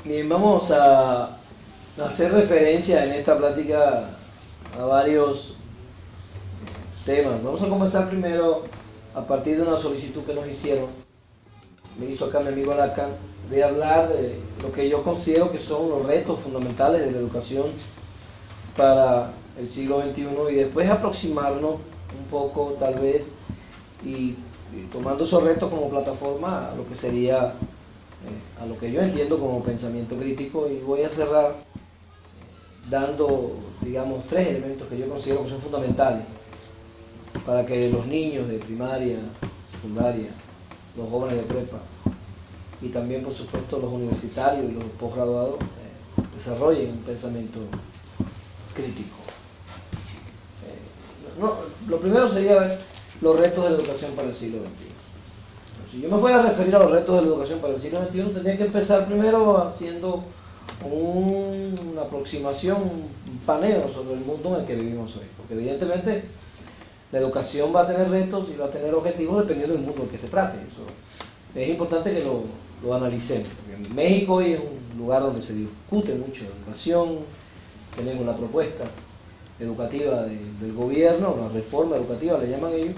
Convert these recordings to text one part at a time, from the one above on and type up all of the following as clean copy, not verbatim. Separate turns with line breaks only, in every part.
Bien, vamos a hacer referencia en esta plática a varios temas. Vamos a comenzar primero a partir de una solicitud que nos hicieron. Me hizo acá mi amigo Alacan, de hablar de lo que yo considero que son los retos fundamentales de la educación para el siglo XXI y después aproximarnos un poco tal vez y tomando esos retos como plataforma a lo que sería a lo que yo entiendo como pensamiento crítico, y voy a cerrar dando, digamos, tres elementos que yo considero que son fundamentales para que los niños de primaria, secundaria, los jóvenes de prepa y también por supuesto los universitarios y los posgraduados desarrollen un pensamiento crítico. Lo primero sería ver los retos de la educación para el siglo XXI. Si yo me fuera a referir a los retos de la educación para el siglo XXI, tendría que empezar primero haciendo una aproximación, un paneo sobre el mundo en el que vivimos hoy. Porque evidentemente la educación va a tener retos y va a tener objetivos dependiendo del mundo en que se trate. Eso es importante que lo analicemos. Porque México hoy es un lugar donde se discute mucho de educación. Tenemos la propuesta educativa del gobierno, la reforma educativa le llaman ellos,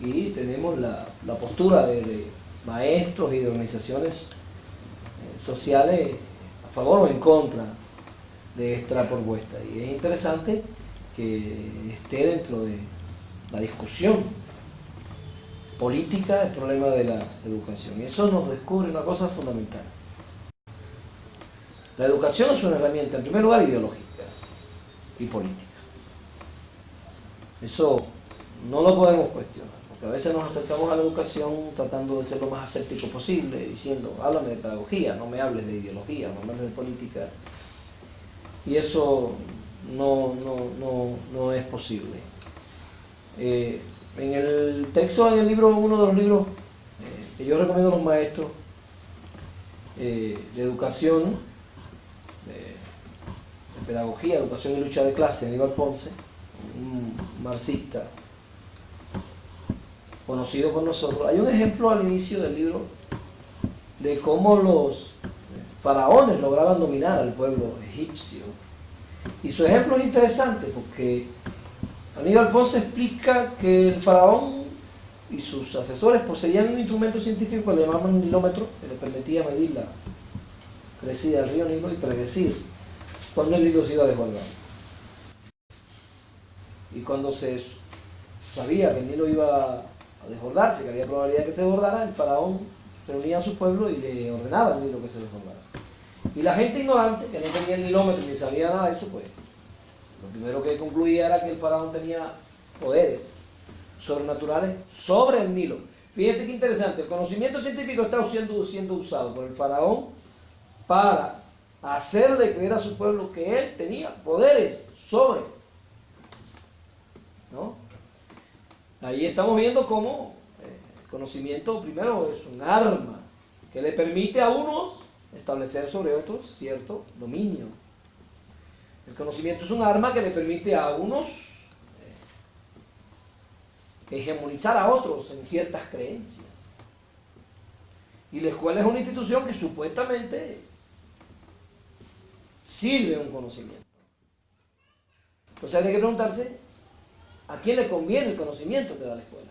y tenemos la postura de maestros y de organizaciones sociales a favor o en contra de esta propuesta. Y es interesante que esté dentro de la discusión política el problema de la educación. Y eso nos descubre una cosa fundamental. La educación es una herramienta, en primer lugar, ideológica y política. Eso no lo podemos cuestionar, porque a veces nos acercamos a la educación tratando de ser lo más aséptico posible, diciendo, háblame de pedagogía, no me hables de ideología, no me hables de política, y eso no es posible. En el texto, en el libro, uno de los libros que yo recomiendo a los maestros de educación, de pedagogía, educación y lucha de clase, Aníbal Ponce, un marxista conocido por nosotros, hay un ejemplo al inicio del libro de cómo los faraones lograban dominar al pueblo egipcio. Y su ejemplo es interesante porque Aníbal Ponce explica que el faraón y sus asesores poseían un instrumento científico que le llamaban nilómetro, que le permitía medir la crecida del río Nilo y predecir cuándo el Nilo se iba a desbordar. Y cuando se sabía que el Nilo iba a desbordarse, que había probabilidad de que se desbordara, el faraón reunía a su pueblo y le ordenaba al Nilo que se desbordara. Y la gente ignorante, que no tenía el nilómetro ni sabía nada de eso, pues lo primero que concluía era que el faraón tenía poderes sobrenaturales sobre el Nilo. Fíjense qué interesante, el conocimiento científico está siendo usado por el faraón para hacerle creer a su pueblo que él tenía poderes sobre, ¿no? Ahí estamos viendo cómo el conocimiento primero es un arma que le permite a unos establecer sobre otros cierto dominio. El conocimiento es un arma que le permite a unos hegemonizar a otros en ciertas creencias. Y la escuela es una institución que supuestamente sirve un conocimiento. Entonces hay que preguntarse a quién le conviene el conocimiento que da la escuela.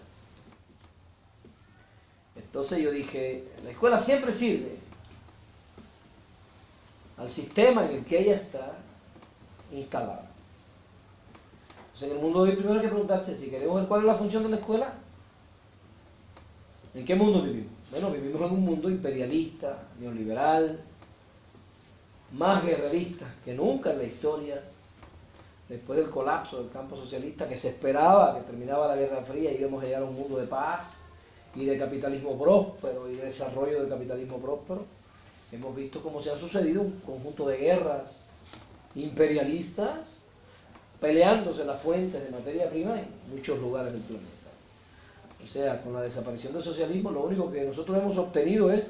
Entonces yo dije, la escuela siempre sirve al sistema en el que ella está instalada. Entonces en el mundo de hoy primero hay que preguntarse si queremos ver cuál es la función de la escuela. ¿En qué mundo vivimos? Bueno, vivimos en un mundo imperialista, neoliberal, más guerrerista que nunca en la historia, después del colapso del campo socialista, que se esperaba que terminaba la Guerra Fría y íbamos a llegar a un mundo de paz y de capitalismo próspero y de desarrollo del capitalismo próspero. Hemos visto cómo se han sucedido un conjunto de guerras imperialistas peleándose las fuentes de materia prima en muchos lugares del planeta. O sea, con la desaparición del socialismo, lo único que nosotros hemos obtenido es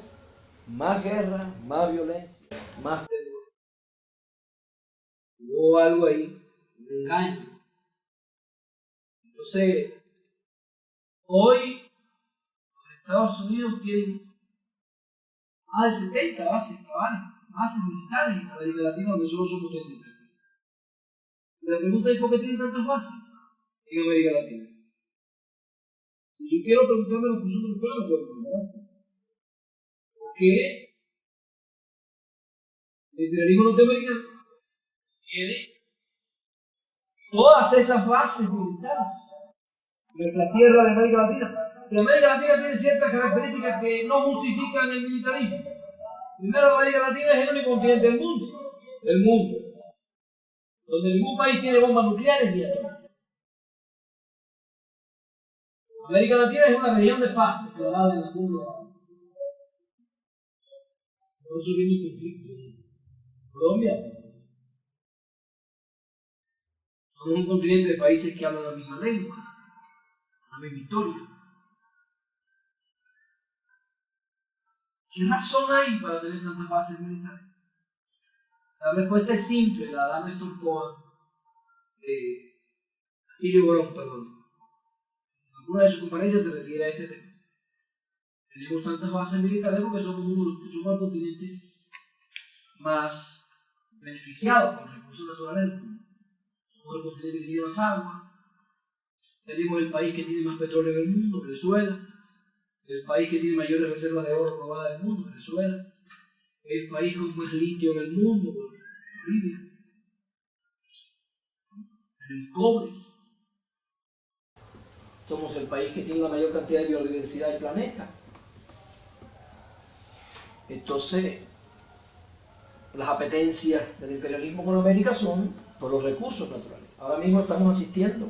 más guerra, más violencia, más deuda. Hubo algo ahí, un engaño. Entonces, hoy los Estados Unidos tienen más de 70 bases navales bases militares en América Latina, donde solo somos 33. La pregunta es: ¿por qué tienen tantas bases en América Latina? Si yo quiero preguntarme la función del pueblo, puedo preguntar: ¿por qué el imperialismo norteamericano tiene todas esas bases militares en nuestra tierra de América Latina? Y América Latina tiene ciertas características que no justifican el militarismo. Primero, América Latina es el único continente del mundo, donde ningún país tiene bombas nucleares ni atómicas. América Latina es una región de paz declarada en el mundo. Por eso viene el conflicto. Colombia somos un continente de países que hablan la misma lengua, la misma historia. ¿Qué razón hay para tener tantas bases militares? La respuesta es simple, la da Néstor Cohen, perdón. Alguna de sus conferencias se refiere a este tema. Tenemos tantas bases militares porque somos el continente más beneficiado por recursos naturales del mundo. Somos el continente que tiene más agua. Tenemos el país que tiene más petróleo del mundo, Venezuela. El país que tiene mayores reservas de oro probadas del mundo, Venezuela. El país con más litio en el mundo, Bolivia. Tenemos cobre. Somos el país que tiene la mayor cantidad de biodiversidad del planeta. Entonces, las apetencias del imperialismo con América son por los recursos naturales. Ahora mismo estamos asistiendo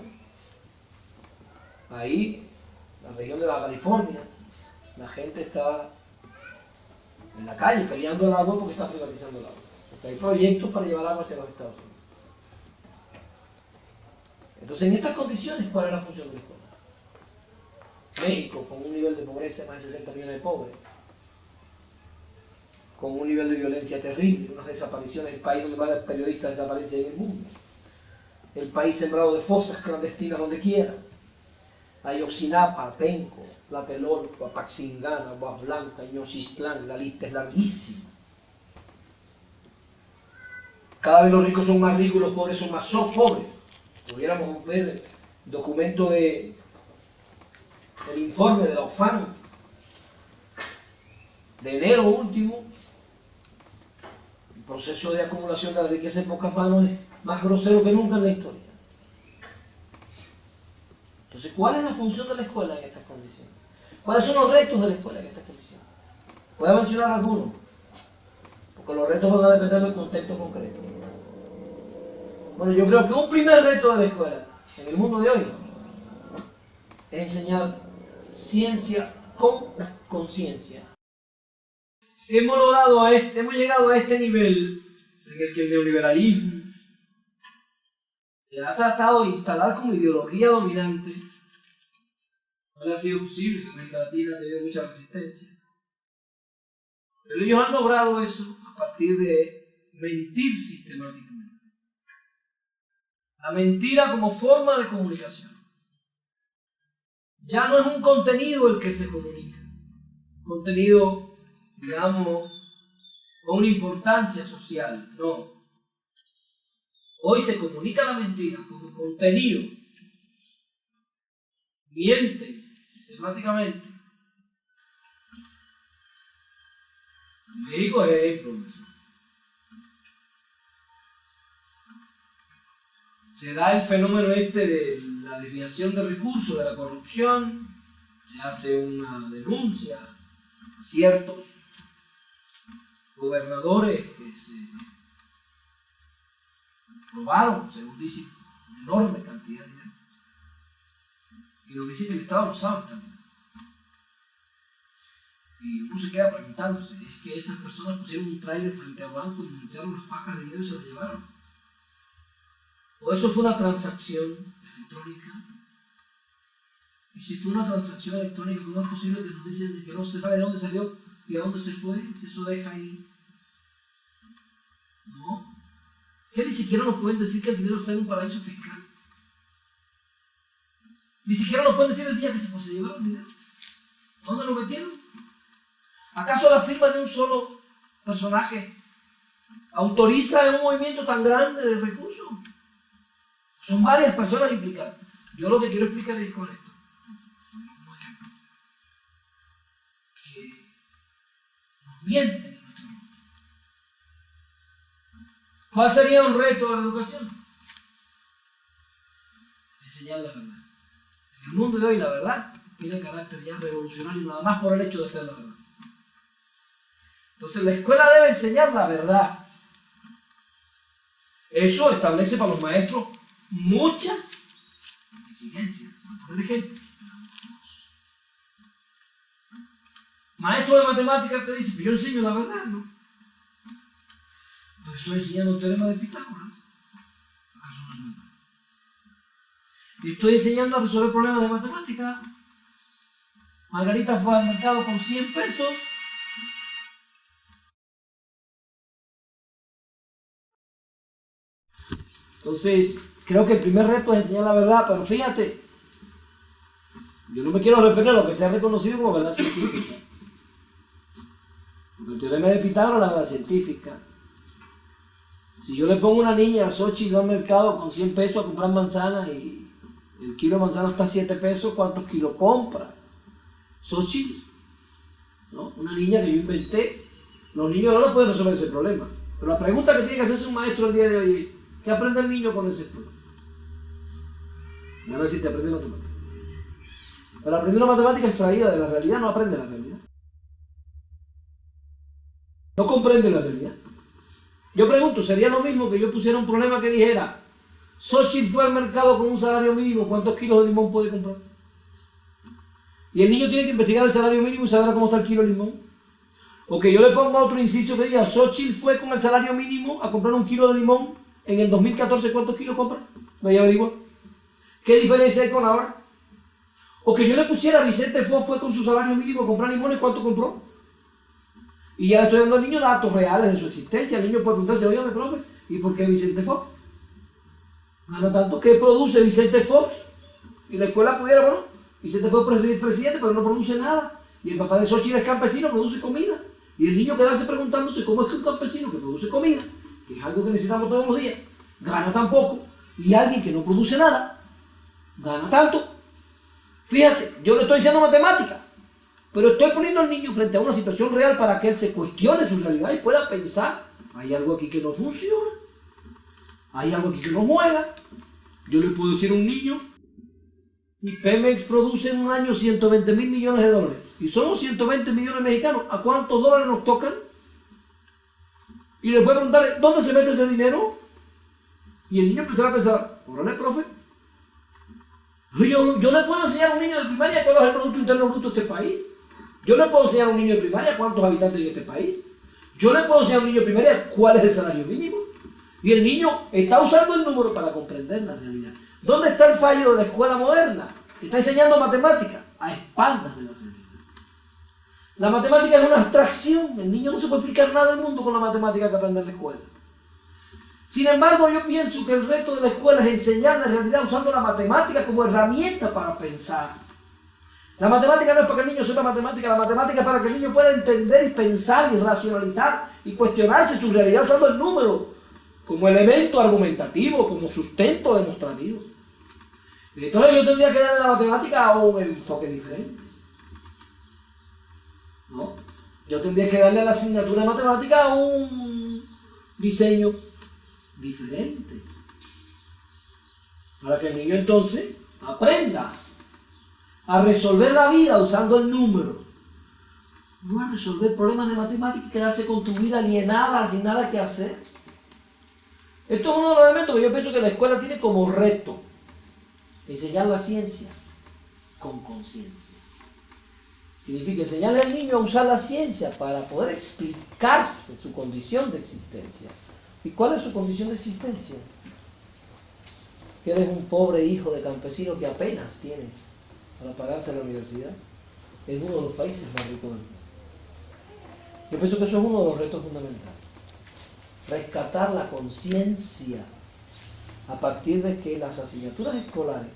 ahí, en la región de la California, la gente está en la calle peleando el agua porque está privatizando el agua. Porque hay proyectos para llevar agua hacia los Estados Unidos. Entonces, en estas condiciones, ¿cuál es la función de la escuela? México, con un nivel de pobreza de más de 60 millones de pobres, con un nivel de violencia terrible, unas desapariciones, el país donde más periodistas desaparecen en el mundo, el país sembrado de fosas clandestinas donde quiera. Ayotzinapa, Penco, Tlatelolco, Apaxingán, Agua Blanca, Ñoxistlán, la lista es larguísima. Cada vez los ricos son más ricos y los pobres son más pobres. Pudiéramos ver el documento del informe de la OFAN de enero último. El proceso de acumulación de la riqueza en pocas manos es más grosero que nunca en la historia. Entonces, ¿cuál es la función de la escuela en estas condiciones? ¿Cuáles son los retos de la escuela en estas condiciones? Voy a mencionar algunos, porque los retos van a depender del contexto concreto. Bueno, yo creo que un primer reto de la escuela en el mundo de hoy es enseñar ciencia con conciencia. Hemos llegado a este nivel en el que el neoliberalismo se ha tratado de instalar como ideología dominante. No le ha sido posible, en América Latina ha tenido mucha resistencia. Pero ellos han logrado eso a partir de mentir sistemáticamente. La mentira como forma de comunicación. Ya no es un contenido el que se comunica. Un contenido, digamos, con una importancia social. No. Hoy se comunica la mentira como contenido. Mienten sistemáticamente. México es ejemplo de eso. Se da el fenómeno de la desviación de recursos, de la corrupción, se hace una denuncia a ciertos gobernadores que se robaron, según dicen, una enorme cantidad de dinero. Y lo que dice que el Estado lo sabe también. Y uno se queda preguntándose, es que esas personas pusieron un tráiler frente al banco y montaron las pacas de dinero y se lo llevaron. ¿O eso fue una transacción electrónica? Y si fue una transacción electrónica, ¿cómo es posible que nos dicen que no se sabe de dónde salió y a dónde se fue? Si eso deja ahí. No. Que ni siquiera nos pueden decir que el dinero está en un paraíso fiscal. Ni siquiera nos pueden decir el día que se llevaron el dinero. ¿Dónde lo metieron? ¿Acaso la firma de un solo personaje
autoriza un movimiento tan grande de recursos. Son varias personas implicadas. Yo lo que quiero explicar es con esto, como ejemplo, que nos mienten en nuestro mundo. ¿Cuál sería un reto de la educación? Enseñar la verdad. En el mundo de hoy la verdad tiene carácter ya revolucionario nada más por el hecho de ser la verdad. Entonces la escuela debe enseñar la verdad. Eso establece para los maestros muchas exigencias. Por ejemplo, maestro de matemáticas te dice, yo enseño la verdad, ¿no? Entonces estoy enseñando el teorema de Pitágoras. ¿Acaso no es verdad? Estoy enseñando a resolver problemas de matemáticas. Margarita fue al mercado con 100 pesos. Entonces, creo que el primer reto es enseñar la verdad, pero fíjate, yo no me quiero referir a lo que sea reconocido como verdad científica. Porque el teorema de Pitágoras es la verdad científica. Si yo le pongo a una niña, a Xochitl, al mercado con 100 pesos a comprar manzanas y el kilo de manzana está a 7 pesos, ¿cuántos kilos compra? Xochitl, ¿no? Una niña que yo inventé. Los niños no pueden resolver ese problema. Pero la pregunta que tiene que hacerse un maestro el día de hoy es, ¿qué aprende el niño con ese problema? Me van a decir, te aprende matemáticas. Pero aprender una matemática extraída de la realidad no aprende la realidad. No comprende la realidad. Yo pregunto, ¿sería lo mismo que yo pusiera un problema que dijera, Xochitl fue al mercado con un salario mínimo, ¿cuántos kilos de limón puede comprar? Y el niño tiene que investigar el salario mínimo y saber cómo está el kilo de limón. O que yo le ponga otro inciso que diga, Xochitl fue con el salario mínimo a comprar un kilo de limón, en el 2014, ¿cuántos kilos compra? Vaya a averiguar. ¿Qué diferencia hay con ahora? O que yo le pusiera, Vicente Fox fue con su salario mínimo a comprar limones, ¿cuánto compró? Y ya le estoy dando al niño datos reales de su existencia. El niño puede preguntarse, oye, profe, ¿y por qué Vicente Fox? Gana tanto. ¿Qué produce Vicente Fox? Y la escuela pudiera, bueno, Vicente Fox puede ser presidente, pero no produce nada. Y el papá de Xochitl es campesino, produce comida. Y el niño quedarse preguntándose cómo es que un campesino que produce comida, que es algo que necesitamos todos los días, gana tan poco, y alguien que no produce nada, gana tanto. Fíjate, yo le estoy diciendo matemática, pero estoy poniendo al niño frente a una situación real para que él se cuestione su realidad y pueda pensar, hay algo aquí que no funciona, hay algo aquí que no juega. Yo le puedo decir a un niño, y Pemex produce en un año 120.000 millones de dólares, y somos 120 millones mexicanos, ¿a cuántos dólares nos tocan? Y le puedo preguntar, ¿dónde se mete ese dinero? Y el niño empezará a pensar, órale, profe, yo le puedo enseñar a un niño de primaria cuál es el Producto Interno Bruto de este país. Yo le puedo enseñar a un niño de primaria cuántos habitantes hay en este país. Yo le puedo enseñar a un niño de primaria cuál es el salario mínimo. Y el niño está usando el número para comprender la realidad. ¿Dónde está el fallo de la escuela moderna? Está enseñando matemáticas a espaldas de la realidad. La matemática es una abstracción. El niño no se puede explicar nada del mundo con la matemática que aprende en la escuela. Sin embargo, yo pienso que el reto de la escuela es enseñar la realidad usando la matemática como herramienta para pensar. La matemática no es para que el niño sepa matemática, la matemática es para que el niño pueda entender y pensar y racionalizar y cuestionarse su realidad usando el número como elemento argumentativo, como sustento demostrativo. Entonces yo tendría que darle a la matemática un enfoque diferente. ¿No? Yo tendría que darle a la asignatura de matemática un diseño diferente. Para que el niño entonces aprenda a resolver la vida usando el número. No a resolver problemas de matemáticas y quedarse con tu vida alienada sin nada que hacer. Esto es uno de los elementos que yo pienso que la escuela tiene como reto. Enseñar la ciencia con conciencia. Significa enseñarle al niño a usar la ciencia para poder explicarse su condición de existencia. ¿Y cuál es su condición de existencia? Que eres un pobre hijo de campesino que apenas tienes para pagarse a la universidad en uno de los países más ricos del mundo. Yo pienso que eso es uno de los retos fundamentales. Rescatar la conciencia a partir de que las asignaturas escolares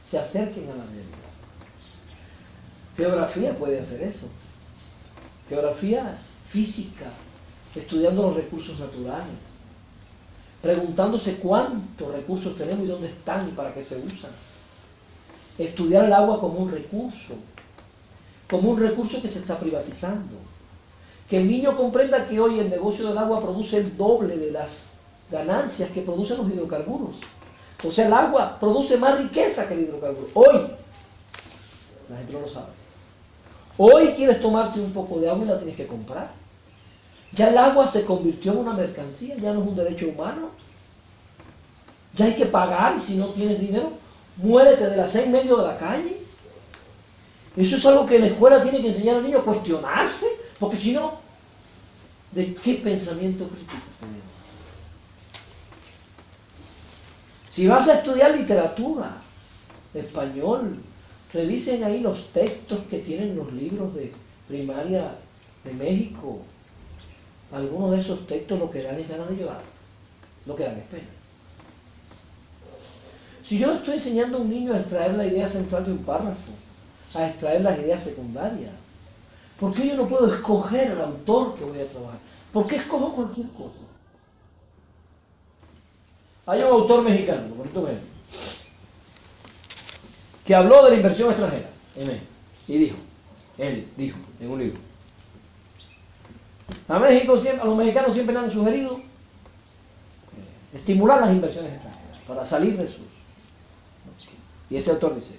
se acerquen a la realidad. Geografía puede hacer eso. Geografía, física,
estudiando los recursos naturales, preguntándose cuántos recursos tenemos y dónde están y para qué se usan. Estudiar el agua como un recurso que se está privatizando. Que el niño comprenda que hoy el negocio del agua produce el doble de las ganancias que producen los hidrocarburos. O sea, el agua produce más riqueza que el hidrocarburo. Hoy, la gente no lo sabe. Hoy quieres tomarte un poco de agua y la tienes que comprar. Ya el agua se convirtió en una mercancía, ya no es un derecho humano. Ya hay que pagar y si no tienes dinero, muérete de la sed en medio de la calle. Eso es algo que la escuela tiene que enseñar al niño a cuestionarse, porque si no, ¿de qué pensamiento crítico tenemos? Si vas a estudiar literatura, español, revisen ahí los textos que tienen los libros de primaria de México. Algunos de esos textos lo que dan es ganas de llorar, lo que dan es pena. Si yo estoy enseñando a un niño a extraer la idea central de un párrafo, a extraer las ideas secundarias, ¿por qué yo no puedo escoger el autor que voy a trabajar? ¿Por qué escojo cualquier cosa? Hay un autor mexicano, que habló de la inversión extranjera en México y él dijo en un libro, a los mexicanos siempre le han sugerido estimular las inversiones extranjeras para salir de sus. Y ese autor dice,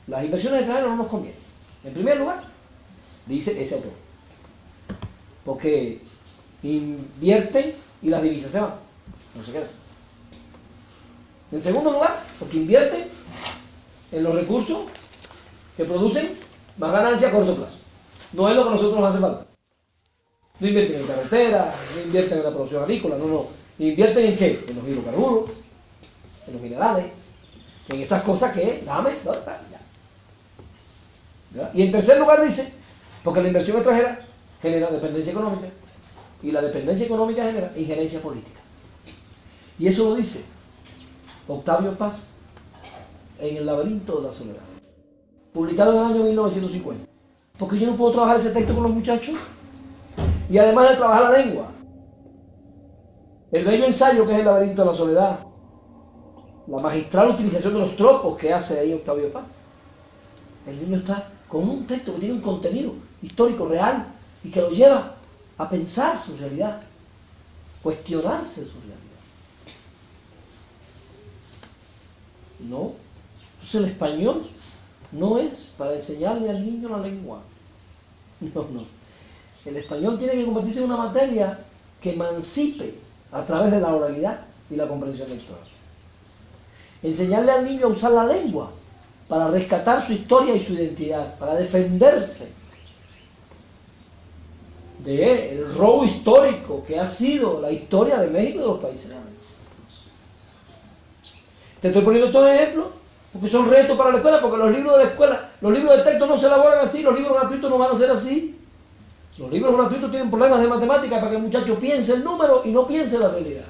las inversiones extranjeras no nos convienen. En primer lugar, dice ese autor, porque invierten y las divisas se van, no se quedan. En segundo lugar, porque invierten en los recursos que producen más ganancia a corto plazo. No es lo que a nosotros nos hace falta. No invierten en carretera, no invierten en la producción agrícola, no. ¿Invierten en qué? En los hidrocarburos, en los minerales, en esas cosas que, dame, ya. Y en tercer lugar dice, porque la inversión extranjera genera dependencia económica, y la dependencia económica genera injerencia política. Y eso lo dice Octavio Paz en El laberinto de la soledad, publicado en el año 1950. Porque yo no puedo trabajar ese texto con los muchachos, y además de trabajar la lengua, el bello ensayo que es El laberinto de la soledad, la magistral utilización de los tropos que hace ahí Octavio Paz. El niño está con un texto que tiene un contenido histórico real y que lo lleva a pensar su realidad, cuestionarse su realidad. No, entonces el español no es para enseñarle al niño la lengua. No. El español tiene que convertirse en una materia que emancipe a través de la oralidad y la comprensión lectora. Enseñarle al niño a usar la lengua para rescatar su historia y su identidad, para defenderse del robo histórico que ha sido la historia de México y de los países. Te estoy poniendo estos ejemplos porque son retos para la escuela, porque los libros de la escuela, los libros de texto no se elaboran así, los libros gratuitos no van a ser así. Los libros gratuitos tienen problemas de matemática para que el muchacho piense el número y no piense la realidad.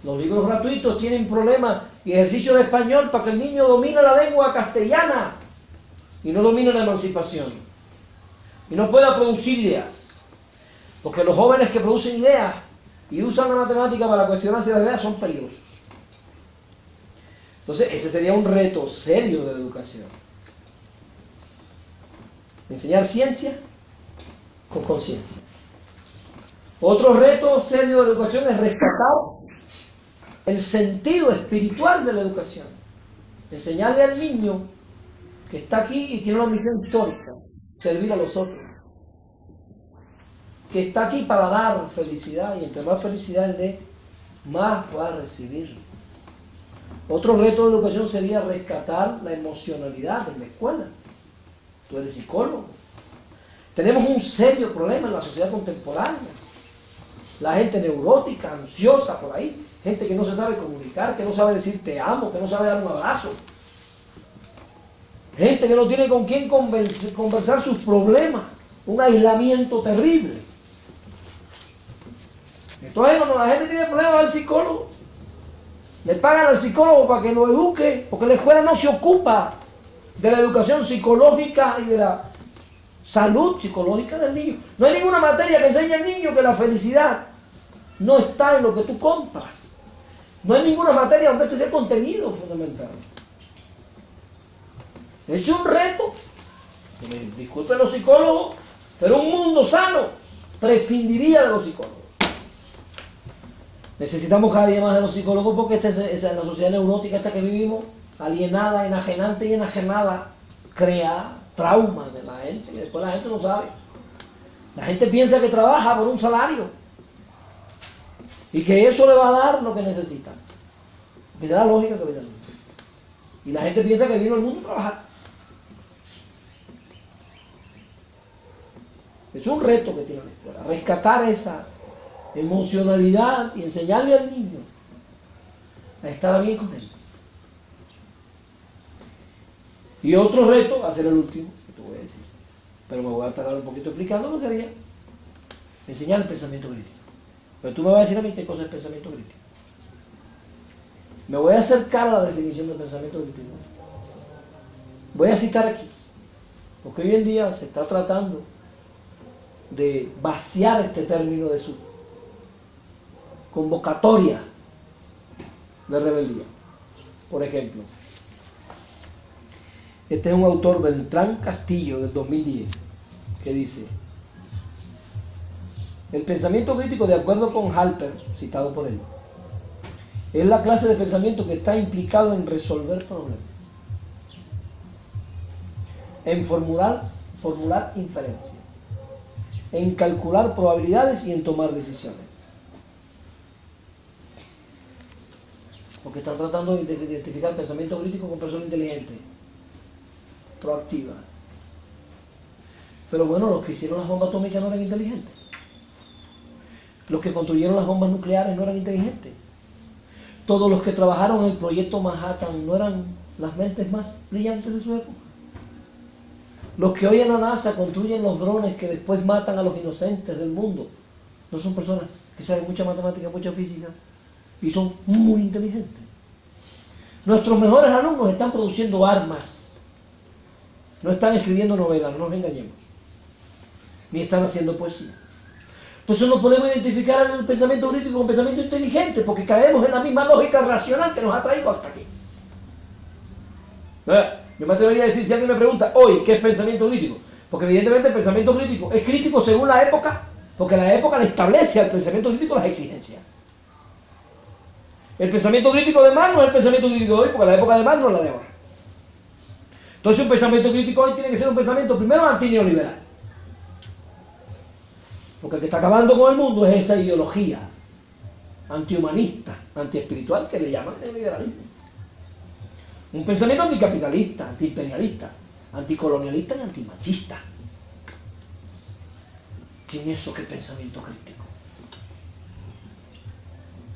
Los libros gratuitos tienen problemas y ejercicios de español para que el niño domine la lengua castellana y no domine la emancipación. Y no pueda producir ideas. Porque los jóvenes que producen ideas y usan la matemática para cuestionarse las ideas son peligrosos. Entonces, ese sería un reto serio de la educación. Enseñar ciencia con conciencia. Otro reto serio de la educación es rescatar el sentido espiritual de la educación. Enseñarle al niño que está aquí y tiene una misión histórica, servir a los otros. Que está aquí para dar felicidad, y entre más felicidad él dé, más va a recibir. Otro reto de educación sería rescatar la emocionalidad en la escuela. Tú eres psicólogo. Tenemos un serio problema en la sociedad contemporánea. La gente neurótica, ansiosa por ahí, gente que no se sabe comunicar, que no sabe decir te amo, que no sabe dar un abrazo. Gente que no tiene con quién conversar sus problemas, un aislamiento terrible. Entonces cuando la gente tiene problemas va al psicólogo. Le pagan al psicólogo para que lo eduque, porque la escuela no se ocupa de la educación psicológica y de la
salud psicológica del niño. No hay ninguna materia que enseñe al niño que la felicidad no está en lo que tú compras. No hay ninguna materia donde este sea contenido fundamental. Es un reto. Disculpen los psicólogos, pero un mundo sano prescindiría de los psicólogos. Necesitamos cada día más de los psicólogos porque esta es la sociedad neurótica esta que vivimos, alienada, enajenante y enajenada, crea traumas de la gente y después la gente no sabe. La gente piensa que trabaja por un salario y que eso le va a dar lo que necesita. Que da lógica que viene al mundo. Y la gente piensa que vino al mundo a trabajar. Es un reto que tiene la escuela, rescatar esa emocionalidad y enseñarle al niño a estar bien con él. Y otro reto, va a ser el último, que te voy a decir, pero me voy a tardar un poquito explicándolo, sería enseñar el pensamiento crítico. Pero tú me vas a decir a mí qué cosa es pensamiento crítico. Me voy a acercar a la definición del pensamiento crítico. Voy a citar aquí, porque hoy en día se está tratando de vaciar este término de su convocatoria de rebeldía. Por ejemplo, este es un autor, Beltrán Castillo, del 2010, que dice: el pensamiento crítico, de acuerdo con Halper, citado por él, es la clase de pensamiento que está implicado en resolver problemas, en formular inferencias, en calcular probabilidades y en tomar decisiones. Porque están tratando de identificar pensamiento crítico con persona inteligente, proactiva. Pero bueno, los que hicieron las bombas atómicas no eran inteligentes. Los que construyeron las bombas nucleares no eran inteligentes. Todos los que trabajaron en el proyecto Manhattan no eran las mentes más brillantes de su época. Los que hoy en la NASA construyen los drones que después matan a los inocentes del mundo no son personas que saben mucha matemática, mucha física y son muy inteligentes. Nuestros mejores alumnos están produciendo armas, no están escribiendo novelas, no nos engañemos, ni están haciendo poesía. Entonces no podemos identificar el pensamiento crítico con pensamiento inteligente porque caemos en la misma lógica racional que nos ha traído hasta aquí. Yo me atrevería a decir, si alguien me pregunta hoy qué es pensamiento crítico, porque evidentemente el pensamiento crítico es crítico según la época, porque la época le establece al pensamiento crítico las exigencias. El pensamiento crítico de Marx no es el pensamiento crítico de hoy, porque la época de Marx no es la de ahora. Entonces un pensamiento crítico hoy tiene que ser un pensamiento primero antineoliberal, porque el que está acabando con el mundo es esa ideología antihumanista, antiespiritual que le llaman neoliberalismo. Un pensamiento anticapitalista, antiimperialista, anticolonialista y antimachista. ¿Quién es eso que es pensamiento crítico?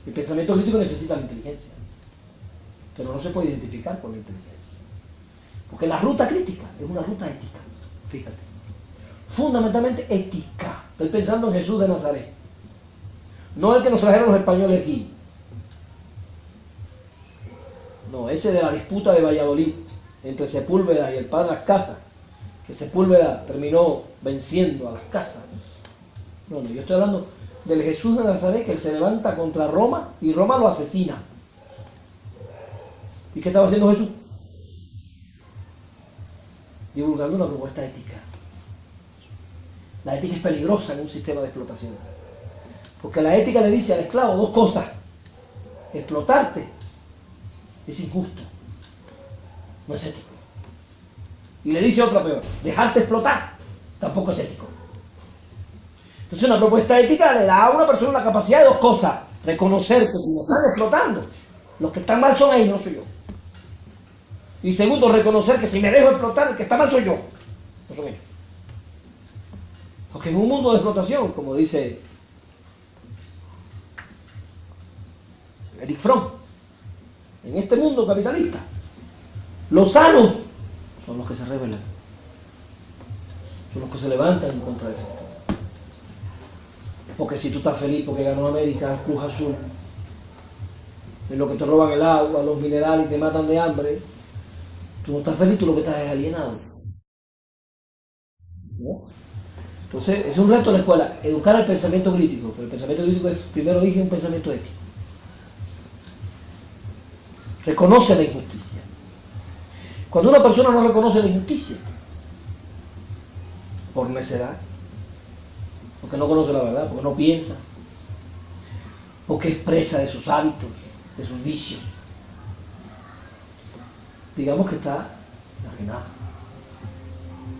El pensamiento crítico necesita la inteligencia, pero no se puede identificar con la inteligencia. Porque la ruta crítica es una ruta ética, fíjate. Fundamentalmente ética. Estoy pensando en Jesús de Nazaret. No el que nos trajeron los españoles aquí. No, ese de la disputa de Valladolid entre Sepúlveda y el padre Las Casas, que Sepúlveda terminó venciendo a Las Casas. No, yo estoy hablando del Jesús de Nazaret que él se levanta contra Roma y Roma lo asesina. ¿Y qué estaba haciendo Jesús? Divulgando una propuesta ética. La ética es peligrosa en un sistema de explotación, porque la ética le dice al esclavo dos cosas: explotarte es injusto, no es ético, y le dice otra peor: dejarte explotar tampoco es ético. Entonces una propuesta ética le da a una persona la capacidad de dos cosas: reconocer que si me están explotando, los que están mal son ellos, no soy yo. Y segundo, reconocer que si me dejo explotar, el que está mal soy yo, no son ellos. Porque en un mundo de explotación, como dice Erich Fromm, en este mundo capitalista, los sanos son los que se rebelan, son los que se levantan en contra de eso. Porque si tú estás feliz porque ganó América, Cruz Azul, en lo que te roban el agua, los minerales y te matan de hambre, tú no estás feliz, tú lo que estás es alienado. ¿no? Entonces, es un reto de la escuela, educar el pensamiento crítico, pero el pensamiento crítico es, primero dije, un pensamiento ético. Reconoce la injusticia. Cuando una persona no reconoce la injusticia, por necedad, porque no conoce la verdad, porque no piensa, porque es presa de sus hábitos, de sus vicios, digamos que está marginado.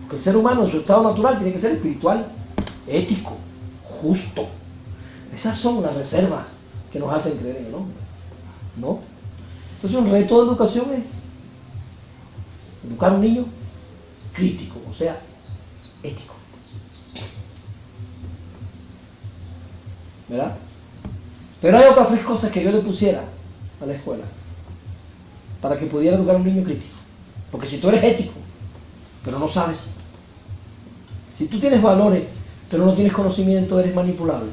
Porque el ser humano en su estado natural tiene que ser espiritual, ético, justo. Esas son las reservas que nos hacen creer en el hombre, ¿no? Entonces un reto de educación es educar a un niño crítico, o sea, ético. ¿Verdad? Pero hay otras 3 cosas que yo le pusiera a la escuela para que pudiera educar a un niño crítico. Porque si tú eres ético, pero no sabes, si tú tienes valores, pero no tienes conocimiento, eres manipulable.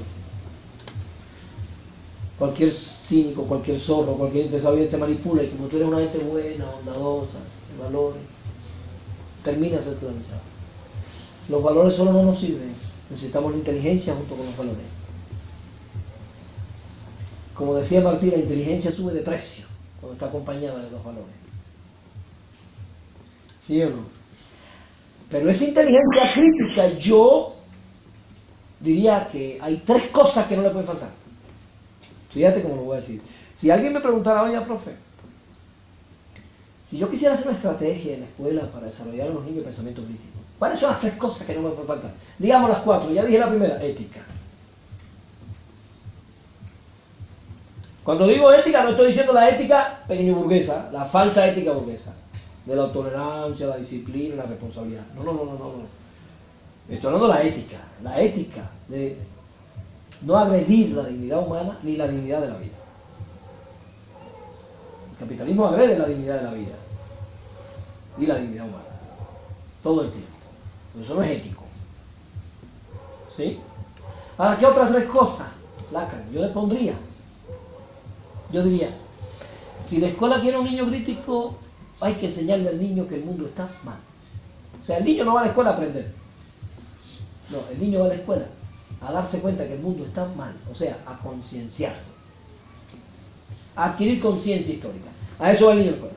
Cualquier cínico, cualquier zorro, cualquier interesado te manipula, y como tú eres una gente buena, bondadosa, de valores, terminas esclavizado. Los valores solo no nos sirven, necesitamos la inteligencia junto con los valores. Como decía Martí, la inteligencia sube de precio cuando está acompañada de los valores. ¿Sí o no? Pero esa inteligencia crítica, yo diría que hay 3 cosas que no le pueden faltar. Fíjate cómo lo voy a decir. Si alguien me preguntara, oye, profe, si yo quisiera hacer una estrategia en la escuela para desarrollar a los niños pensamiento crítico, ¿cuáles son las 3 cosas que no me pueden faltar? Digamos las 4, ya dije la primera, ética. Cuando digo ética, no estoy diciendo la ética pequeño burguesa, la falsa ética burguesa, de la tolerancia, la disciplina, la responsabilidad. No. Estoy hablando de la ética de no agredir la dignidad humana ni la dignidad de la vida. El capitalismo agrede la dignidad de la vida y la dignidad humana, todo el tiempo. Eso no es ético. ¿Sí? Ahora, ¿qué otras 3 cosas, Lacan, yo le pondría? Yo diría, si la escuela quiere un niño crítico, hay que enseñarle al niño que el mundo está mal. O sea, el niño no va a la escuela a aprender. No, el niño va a la escuela a darse cuenta que el mundo está mal, o sea, a concienciarse, a adquirir conciencia histórica. A eso va el niño a la escuela.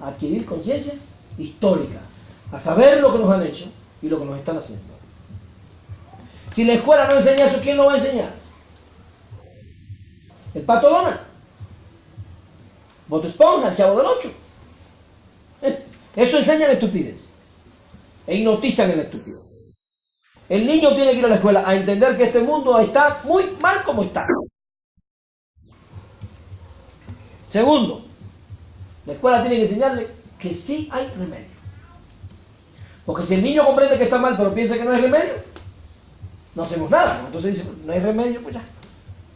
A adquirir conciencia histórica, a saber lo que nos han hecho y lo que nos están haciendo. Si la escuela no enseña eso, ¿quién lo va a enseñar? El Pato Donald, Bob Esponja, el Chavo del 8. Eso enseña la estupidez e hipnotizan en la estupidez. El niño tiene que ir a la escuela a entender que este mundo está muy mal como está. Segundo, la escuela tiene que enseñarle que sí hay remedio. Porque si el niño comprende que está mal pero piensa que no hay remedio, no hacemos nada. Entonces dice, no hay remedio, pues ya.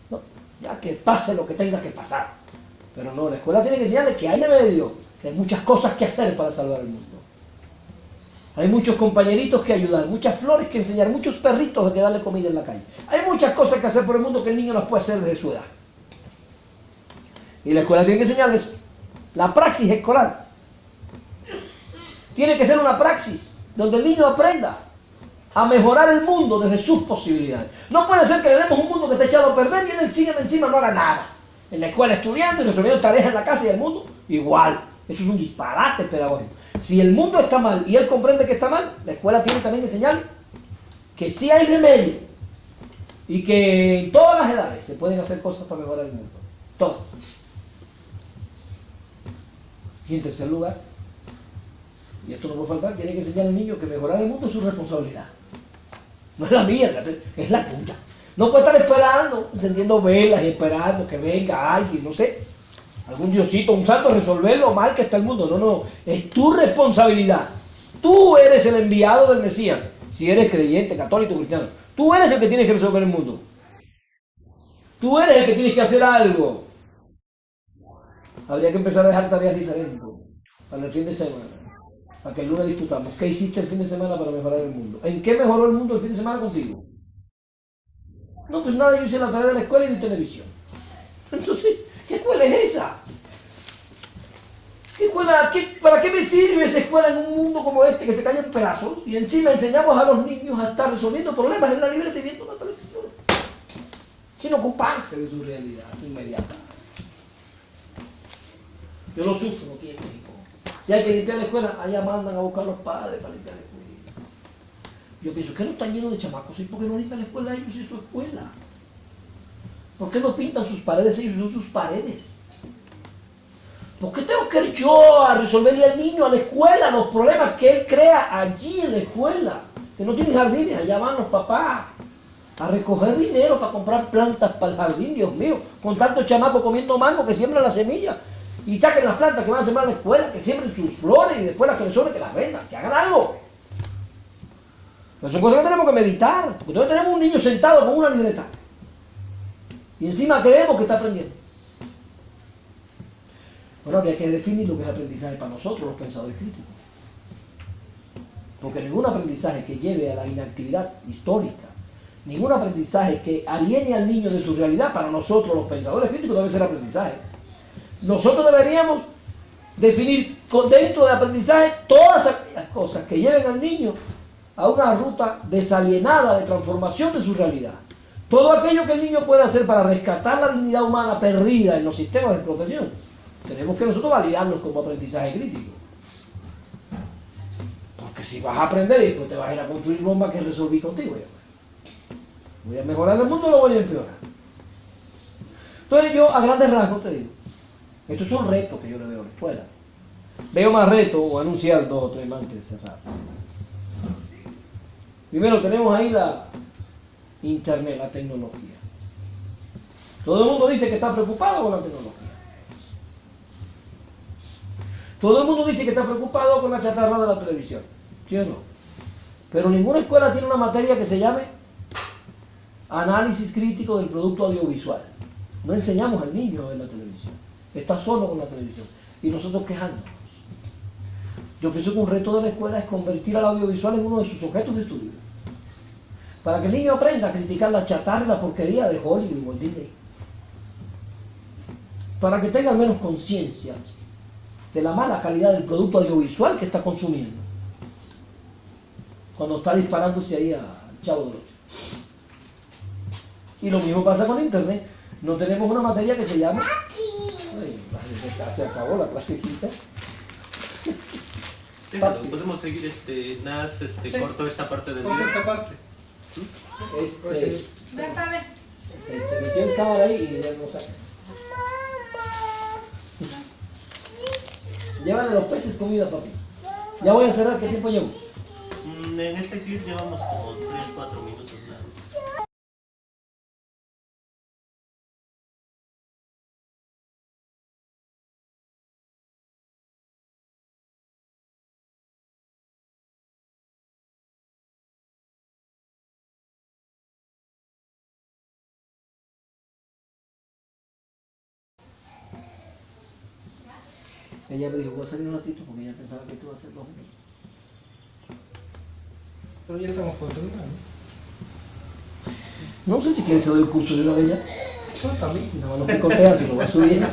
No, ya que pase lo que tenga que pasar. Pero no, la escuela tiene que enseñarle que hay remedio, que hay muchas cosas que hacer para salvar el mundo. Hay muchos compañeritos que ayudar, muchas flores que enseñar, muchos perritos que darle comida en la calle. Hay muchas cosas que hacer por el mundo que el niño las puede hacer desde su edad. Y la escuela tiene que enseñarles la praxis escolar. Tiene que ser una praxis donde el niño aprenda a mejorar el mundo desde sus posibilidades. No puede ser que le demos un mundo que está echado a perder y él encima no haga nada. En la escuela estudiando y resolviendo tareas en la casa y el mundo igual. Eso es un disparate pedagógico. Si el mundo está mal y él comprende que está mal, la escuela tiene también que enseñarle que sí hay remedio y que en todas las edades se pueden hacer cosas para mejorar el mundo. Todas. Y en tercer lugar, y esto no puede faltar, tiene que enseñar al niño que mejorar el mundo es su responsabilidad. No es la mía, es la tuya. No puede estar esperando, encendiendo velas y esperando que venga alguien, no sé, algún diosito, un santo, a resolver lo mal que está el mundo. No, es tu responsabilidad. Tú eres el enviado del Mesías, si eres creyente, católico, cristiano. Tú eres el que tienes que resolver el mundo. Tú eres el que tienes que hacer algo. Habría que empezar a dejar tareas diferentes para el fin de semana, para que el lunes disfrutamos. ¿Qué hiciste el fin de semana para mejorar el mundo? ¿En qué mejoró el mundo el fin de semana contigo? No, pues nada, yo hice la tarea de la escuela y de televisión. Entonces, ¿qué escuela es esa? ¿Para qué me sirve esa escuela en un mundo como este que se cae en pedazos? Y encima enseñamos a los niños a estar resolviendo problemas en la libreta y viendo la televisión, sin ocuparse de su realidad inmediata. Yo lo sufro aquí en México. Si hay que limpiar la escuela, allá mandan a buscar a los padres para limpiar la escuela. Yo pienso que no están llenos de chamacos, ¿y por qué no limpian la escuela ellos y su escuela? ¿Por qué no pintan sus paredes ellos y son sus paredes? ¿Por qué tengo que ir yo a resolverle al niño, a la escuela, los problemas que él crea allí en la escuela? Que no tiene jardines, allá van los papás a recoger dinero para comprar plantas para el jardín, Dios mío, con tantos chamacos comiendo mango que siembran las semillas y saquen las plantas que van a sembrar en la escuela, que siembren sus flores y después las que les sobren que las vendan, que hagan algo. Pero son cosas que tenemos que meditar, porque entonces tenemos un niño sentado con una libreta y encima creemos que está aprendiendo. Bueno, habría que definir lo que es aprendizaje para nosotros, los pensadores críticos. Porque ningún aprendizaje que lleve a la inactividad histórica, ningún aprendizaje que aliene al niño de su realidad, para nosotros, los pensadores críticos, debe ser aprendizaje. Nosotros deberíamos definir dentro del aprendizaje todas aquellas cosas que lleven al niño a una ruta desalienada de transformación de su realidad. Todo aquello que el niño pueda hacer para rescatar la dignidad humana perdida en los sistemas de explotación, tenemos que nosotros validarlos como aprendizaje crítico. Porque si vas a aprender y después te vas a ir a construir bombas que resolví contigo, voy a mejorar el mundo o lo voy a empeorar. Entonces yo, a grandes rasgos, te digo, estos son retos que yo le veo a la escuela. Veo más retos o anunciar 2 o 3 más antes de cerrar. Primero tenemos ahí la internet, la tecnología. Todo el mundo dice que está preocupado con la tecnología. Todo el mundo dice que está preocupado con la chatarra de la televisión, ¿sí o no? Pero ninguna escuela tiene una materia que se llame análisis crítico del producto audiovisual. No enseñamos al niño a ver la televisión. Está solo con la televisión. Y nosotros quejándonos. Yo pienso que un reto de la escuela es convertir al audiovisual en uno de sus objetos de estudio. Para que el niño aprenda a criticar la chatarra y la porquería de Hollywood y Walt Disney. Para que tenga al menos conciencia de la mala calidad del producto audiovisual que está consumiendo cuando está disparándose ahí al Chavo del Ocho. Y lo mismo pasa con internet. No tenemos una materia que se llama... Ay, se acabó la plastiquita.
Podemos seguir nada más
Sí.
corto esta parte del
Corta
video.
esta parte.
Déjame.
Se metió en cámara ahí y ya no saca. Llévale los peces comida, papi. Ya voy a cerrar, ¿qué tiempo llevo?
En este clip llevamos como 3-4 minutos nada más.
Ella me dijo, voy a salir un ratito porque ella pensaba que tú ibas a hacer 2 minutos.
Pero ya estamos por terminar,
No sé si quieres que doy el curso de la de ella.
¿no? También.
No, no picotea, si lo voy a subir.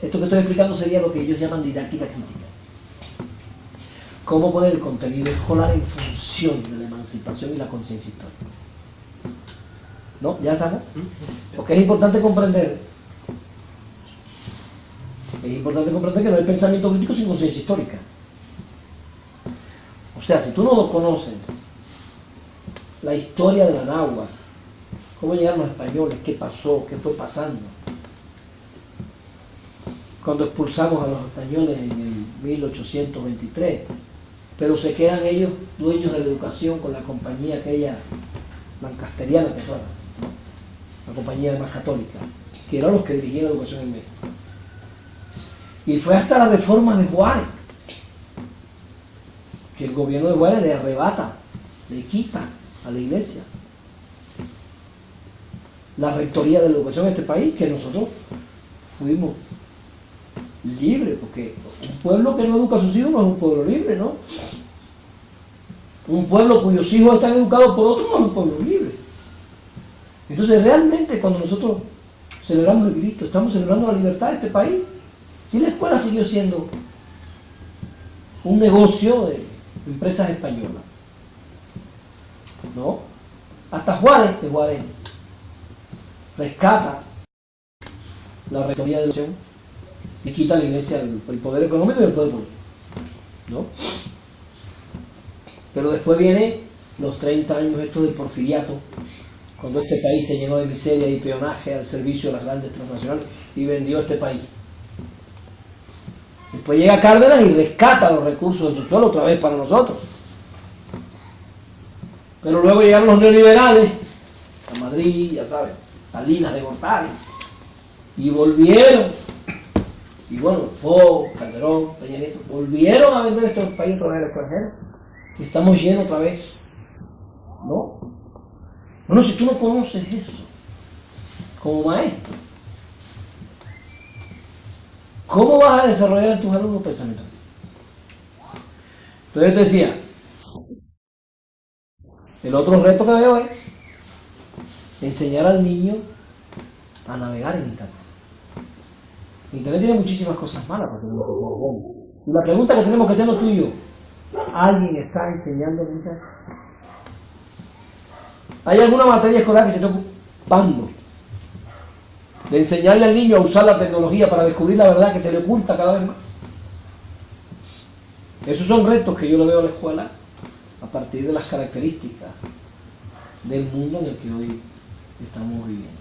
Esto que estoy explicando sería lo que ellos llaman didáctica crítica. Cómo poner el contenido escolar en función de la emancipación y la conciencia histórica. ¿No? ¿Ya estamos? Porque es importante comprender. Es importante comprender que no hay pensamiento crítico sin conciencia histórica. O sea, si tú no conoces la historia de la náhuatl, cómo llegaron los españoles, qué pasó, qué fue pasando, cuando expulsamos a los españoles en el 1823, pero se quedan ellos dueños de la educación con la compañía aquella lancasteriana que fue, ¿no? La compañía más católica, que eran los que dirigían la educación en México. Y fue hasta la reforma de Juárez que el gobierno de Juárez le arrebata, le quita a la iglesia la rectoría de la educación en este país, que nosotros fuimos libres, porque un pueblo que no educa a sus hijos no es un pueblo libre, ¿no? Un pueblo cuyos hijos están educados por otros no es un pueblo libre. Entonces realmente cuando nosotros celebramos el Cristo, estamos celebrando la libertad de este país. Y la escuela siguió siendo un negocio de empresas españolas, ¿no? Hasta Juárez, que Juárez rescata la rectoría de la educación y quita a la iglesia el poder económico y el poder político, ¿no? Pero después viene los 30 años estos del porfiriato, cuando este país se llenó de miseria y peonaje al servicio de las grandes transnacionales y vendió este país. Después llega Cárdenas y rescata los recursos del suelo otra vez para nosotros. Pero luego llegaron los neoliberales a Madrid, ya saben, Salinas de Gortari, y volvieron, y bueno, Fox, Calderón, Peña Nieto, volvieron a vender estos países otra vez al extranjero, y estamos llenos otra vez, ¿no? Bueno, si tú no conoces eso como maestro, ¿cómo vas a desarrollar en tus alumnos pensamientos? Entonces te decía, el otro reto que veo es enseñar al niño a navegar en Internet. Internet tiene muchísimas cosas malas, porque no es bueno. Y la pregunta que tenemos que hacernos tú y yo, ¿alguien está enseñando en Internet? ¿Hay alguna materia escolar que se esté ocupando de enseñarle al niño a usar la tecnología para descubrir la verdad que se le oculta cada vez más? Esos son retos que yo le veo a la escuela a partir de las características del mundo en el que hoy estamos viviendo.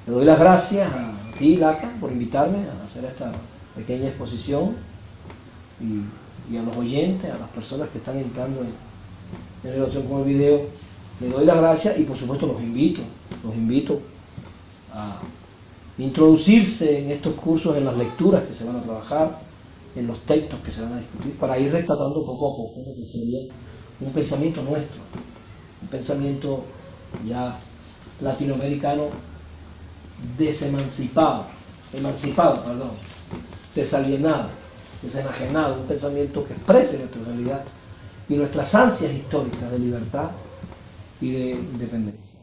Le doy las gracias a ti, Laca, por invitarme a hacer esta pequeña exposición y a los oyentes, a las personas que están entrando en relación con el video. Le doy las gracias y por supuesto los invito a introducirse en estos cursos, en las lecturas que se van a trabajar, en los textos que se van a discutir, para ir rescatando poco a poco lo que sería un pensamiento nuestro, un pensamiento ya latinoamericano desalienado, desenajenado, un pensamiento que exprese nuestra realidad y nuestras ansias históricas de libertad y de independencia.